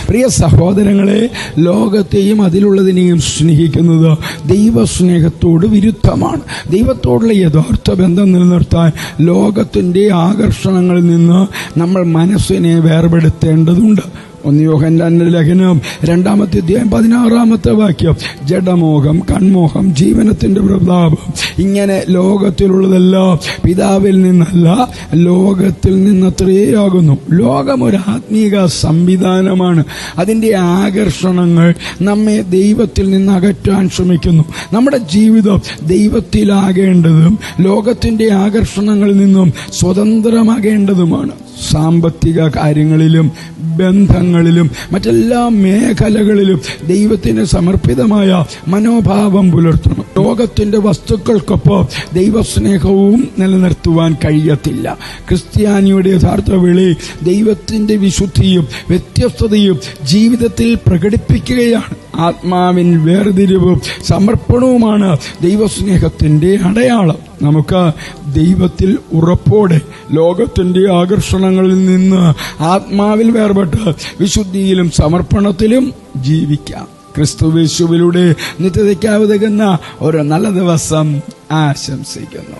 പ്രിയ സഹോദരങ്ങളെ, ലോകത്തെയും അതിലുള്ളതിനെയും സ്നേഹിക്കുന്നത് ദൈവസ്നേഹത്തോട് വിരുദ്ധമാണ്. ദൈവത്തോടുള്ള യഥാർത്ഥ ബന്ധം നിലനിർത്താൻ ലോകത്തിൻ്റെ ആകർഷണങ്ങളിൽ നിന്ന് നമ്മൾ മനസ്സിനെ വേർപെടുത്തേണ്ടതുണ്ട്. 1 യോഹന്നാന്റെ ലേഖനം 2-ാമത്തെ അധ്യായം 16-ാമത്തെ വാക്യം, ജഡമോഹം, കൺമോഹം, ജീവനത്തിന്റെ പ്രതാപം, ഇങ്ങനെ ലോകത്തിലുള്ളതെല്ലാം പിതാവിൽ നിന്നല്ല ലോകത്തിൽ നിന്നത്രേയാകുന്നു. ലോകം ഒരു ആത്മീക സംവിധാനമാണ്. അതിന്റെ ആകർഷണങ്ങൾ നമ്മെ ദൈവത്തിൽ നിന്ന് അകറ്റാൻ ശ്രമിക്കുന്നു. നമ്മുടെ ജീവിതം ദൈവത്തിലാകേണ്ടതും ലോകത്തിന്റെ ആകർഷണങ്ങളിൽ നിന്നും സ്വതന്ത്രമാകേണ്ടതുമാണ്. സാമ്പത്തിക കാര്യങ്ങളിലും ബന്ധങ്ങളിലും മറ്റെല്ലാ മേഖലകളിലും ദൈവത്തിന് സമർപ്പിതമായ മനോഭാവം പുലർത്തണം. ലോകത്തിന്റെ വസ്തുക്കൾക്കൊപ്പം ദൈവസ്നേഹവും നിലനിർത്തുവാൻ കഴിയത്തില്ല. ക്രിസ്ത്യാനിയുടെ യഥാർത്ഥ വിളി ദൈവത്തിന്റെ വിശുദ്ധിയും വ്യത്യസ്തതയും ജീവിതത്തിൽ പ്രകടിപ്പിക്കുകയാണ്. ആത്മാവിൻ വേർതിരിവും സമർപ്പണവുമാണ് ദൈവസ്നേഹത്തിന്റെ അടയാളം. നമുക്ക് ദൈവത്തിൽ ഉറപ്പോടെ ലോകത്തിന്റെ ആകർഷണങ്ങളിൽ നിന്ന് ആത്മാവിൽ വേർപെട്ട് വിശുദ്ധിയിലും സമർപ്പണത്തിലും ജീവിക്കാം. ക്രിസ്തുയേശുവിലൂടെ നിത്യതയ്ക്കാവുതകുന്ന ഒരു നല്ല ദിവസം ആശംസിക്കുന്നു.